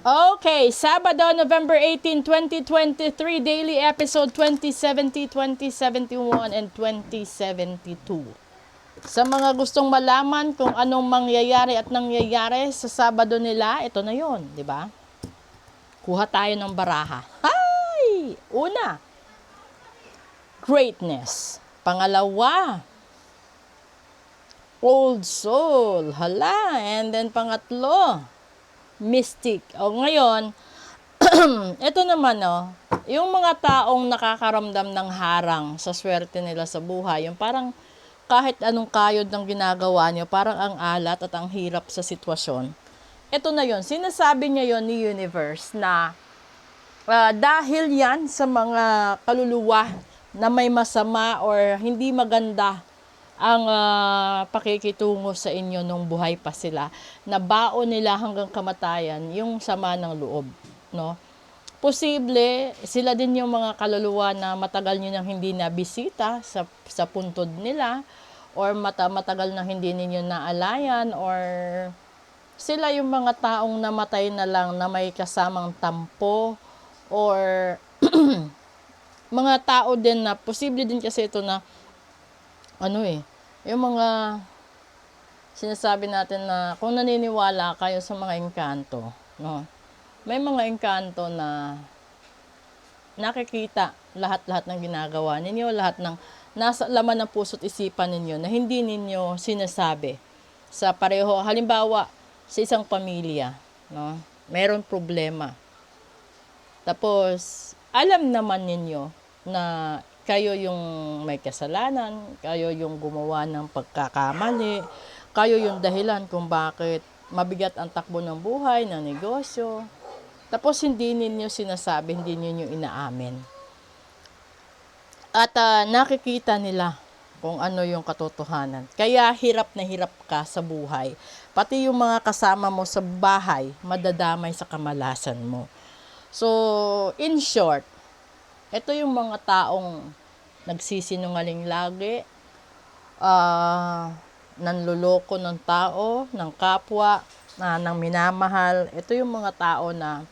Okay, Sabado, November 18, 2023, daily episode 2070, 2071, and 2072. Sa mga gustong malaman kung anong mangyayari at nangyayari sa Sabado nila, ito na yon, di ba? Kuha tayo ng baraha. Hi! Una, greatness. Pangalawa, old soul. Hala. And then pangatlo, mystic. O ngayon, ito naman yung mga taong nakakaramdam ng harang sa swerte nila sa buhay, yung parang kahit anong kayod ng ginagawa nyo, parang ang alat at ang hirap sa sitwasyon. Ito na yon, sinasabi niya yon ni Universe na dahil yan sa mga kaluluwa na may masama or hindi maganda ang pakikitungo sa inyo nung buhay pa sila, na baon nila hanggang kamatayan yung sama ng loob, no? Posible sila din yung mga kaluluwa na matagal nyo nang hindi nabisita sa puntod nila, or matagal na hindi ninyo naalayan, or sila yung mga taong namatay na lang na may kasamang tampo, or mga tao din na posible din kasi ito na yung mga sinasabi natin na kung naniniwala kayo sa mga engkanto, no? May mga engkanto na nakikita lahat-lahat ng ginagawa ninyo, lahat ng nasa laman ng puso't isipan ninyo na hindi ninyo sinasabi sa pareho. Halimbawa, sa isang pamilya, no? Meron problema. Tapos, alam naman ninyo na kayo yung may kasalanan, kayo yung gumawa ng pagkakamali, kayo yung dahilan kung bakit mabigat ang takbo ng buhay, ng negosyo. Tapos hindi ninyo sinasabi, hindi ninyo inaamin. At nakikita nila kung ano yung katotohanan. Kaya hirap na hirap ka sa buhay. Pati yung mga kasama mo sa bahay, madadamay sa kamalasan mo. So, in short, ito yung mga taong nagsisinungaling lagi, nanluloko ng tao, ng kapwa, ng minamahal. Ito yung mga tao na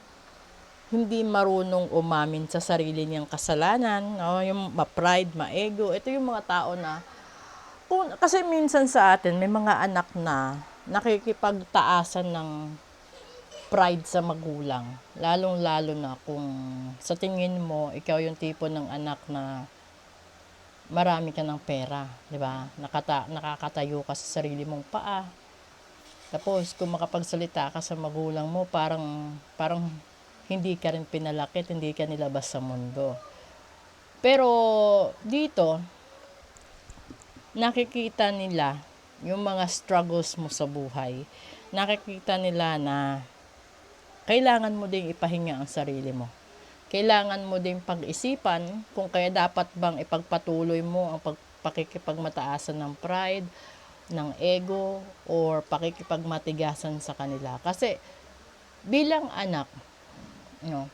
hindi marunong umamin sa sarili niyang kasalanan, no? Yung ma-pride, ma-ego. Ito yung mga tao na, kasi minsan sa atin, may mga anak na nakikipagtaasan ng pride sa magulang. Lalong-lalo na kung sa tingin mo, ikaw yung tipo ng anak na marami ka ng pera, di ba? Nakakatayo ka sa sarili mong paa. Tapos, kung makapagsalita ka sa magulang mo, parang hindi ka rin pinalakit, hindi ka nilabas sa mundo. Pero, dito, nakikita nila yung mga struggles mo sa buhay. Nakikita nila na kailangan mo ding ipahinga ang sarili mo. Kailangan mo ding pag-isipan kung kaya dapat bang ipagpatuloy mo ang pakikipagmataasan ng pride, ng ego, or pakikipagmatigasan sa kanila. Kasi bilang anak, no,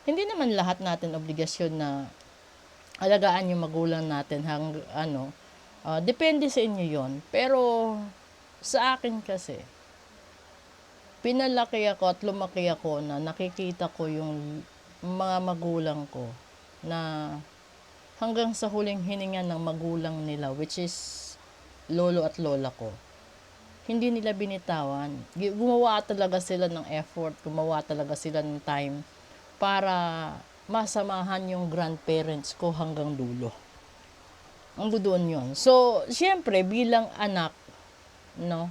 hindi naman lahat natin obligasyon na alagaan yung magulang natin depende sa inyo yon. Pero sa akin kasi, pinalaki ako at lumaki ako na nakikita ko yung mga magulang ko na hanggang sa huling hininga ng magulang nila, which is lolo at lola ko, hindi nila binitawan. Gumawa talaga sila ng effort, gumawa talaga sila ng time para masamahan yung grandparents ko hanggang dulo. Ang doon yun. So, syempre, bilang anak, no,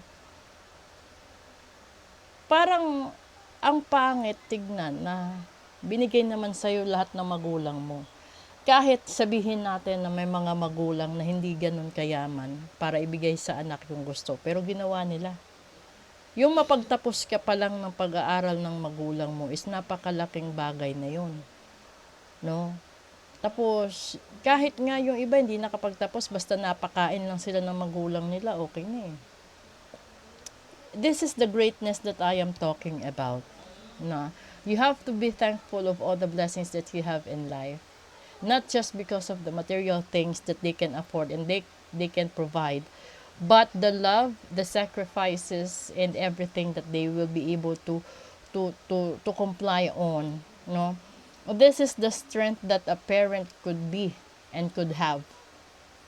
parang ang pangit tignan na binigay naman sa'yo lahat ng magulang mo. Kahit sabihin natin na may mga magulang na hindi ganun kayaman para ibigay sa anak yung gusto, pero ginawa nila. Yung mapagtapos ka pa lang ng pag-aaral ng magulang mo is napakalaking bagay na yun. No? Tapos, kahit nga yung iba hindi nakapagtapos, basta napakain lang sila ng magulang nila, okay na eh. This is the greatness that I am talking about. No? You have to be thankful of all the blessings that you have in life. Not just because of the material things that they can afford and they can provide, but the love, the sacrifices, and everything that they will be able to to comply on, no? This is the strength that a parent could be and could have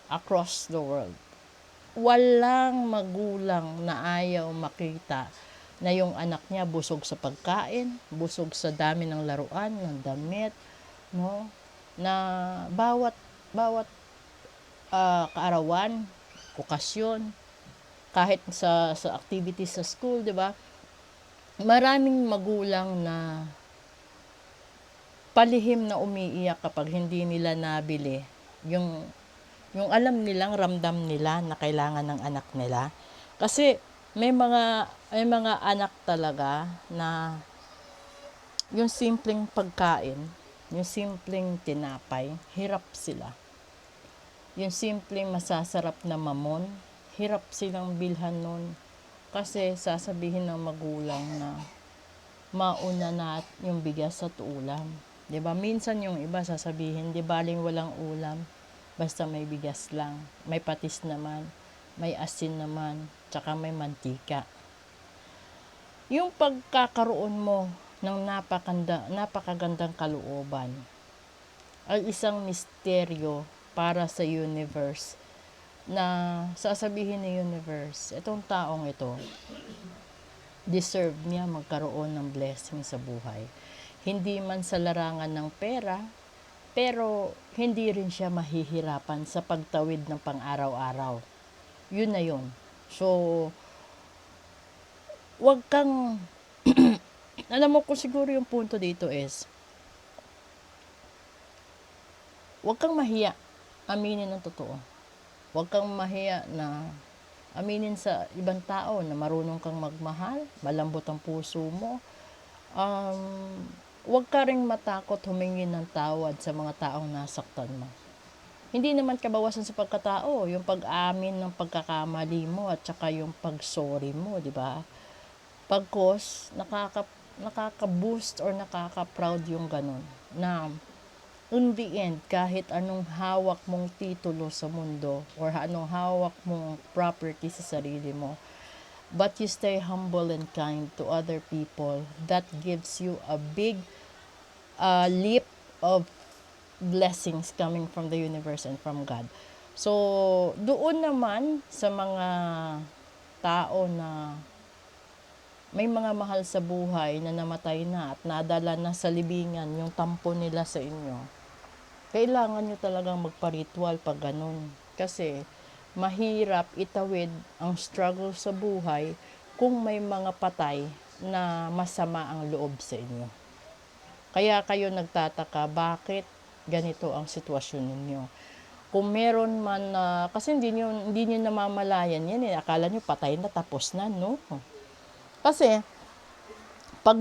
across the world. Walang magulang na ayaw makita na yung anak niya busog sa pagkain, busog sa dami ng laruan, ng damit, no? Na bawat kaarawan, okasyon, kahit sa activities sa school, 'di ba? Maraming magulang na palihim na umiiyak kapag hindi nila nabili yung alam nilang ramdam nila na kailangan ng anak nila. Kasi may mga anak talaga na yung simpleng pagkain, yung simpleng tinapay, hirap sila. Yung simpleng masasarap na mamon, hirap silang bilhan nun. Kasi sasabihin ng magulang na mauna na yung bigas at ulam. 'Di ba? Minsan yung iba sasabihin, 'di baling walang ulam, basta may bigas lang, may patis naman, may asin naman, tsaka may mantika. Yung pagkakaroon mo ng napakagandang kalooban ay isang misteryo para sa universe, na sasabihin ni universe, itong taong ito, deserve niya magkaroon ng blessing sa buhay. Hindi man sa larangan ng pera, pero hindi rin siya mahihirapan sa pagtawid ng pang-araw-araw. Yun na yun. So, wag kang, alam mo kung siguro yung punto dito is, wag kang mahiya aminin ang totoo. Wag kang mahiya na aminin sa ibang tao na marunong kang magmahal, malambot ang puso mo. Wag ka ring matakot humingi ng tawad sa mga taong nasaktan mo. Hindi naman kabawasan sa pagkatao yung pag-amin ng pagkakamali mo at saka yung pag-sorry mo, di ba? Pagkos nakaka-boost or nakaka-proud yung ganun na in the end, kahit anong hawak mong titulo sa mundo or anong hawak mong property sa sarili mo, but you stay humble and kind to other people, that gives you a big leap of blessings coming from the universe and from God. So, doon naman sa mga tao na may mga mahal sa buhay na namatay na at nadala na sa libingan yung tampo nila sa inyo, kailangan nyo talagang magpa-ritual pag ganun. Kasi mahirap itawid ang struggle sa buhay kung may mga patay na masama ang loob sa inyo. Kaya kayo nagtataka bakit ganito ang sitwasyon ninyo. Kung meron man kasi hindi nyo namamalayan yan eh. Akala nyo patay na tapos na, no? Kasi pag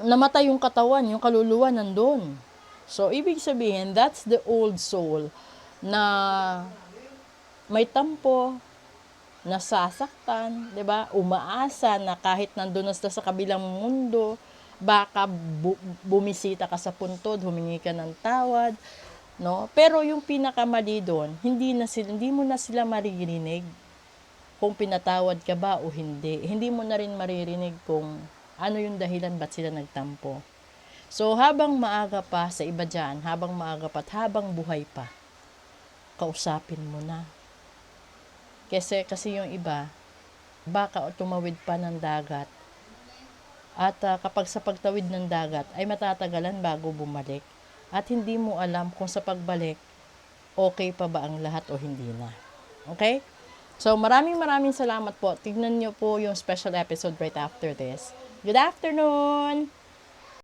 namatay yung katawan, yung kaluluwa nandun. So, ibig sabihin, that's the old soul na may tampo, nasasaktan, 'di ba? Umaasa na kahit nandun na sa kabilang mundo, baka bumisita ka sa puntod, humingi ka ng tawad, no? Pero yung pinakamali doon, hindi mo na sila maririnig kung pinatawad ka ba o hindi. Hindi mo na rin maririnig kung ano yung dahilan ba't sila nagtampo. So, habang maaga pa sa iba dyan, habang maaga pa at habang buhay pa, kausapin mo na. Kasi yung iba, baka tumawid pa ng dagat. At kapag sa pagtawid ng dagat, ay matatagalan bago bumalik. At hindi mo alam kung sa pagbalik, okay pa ba ang lahat o hindi na. Okay? So, maraming salamat po. Tignan nyo po yung special episode right after this. Good afternoon!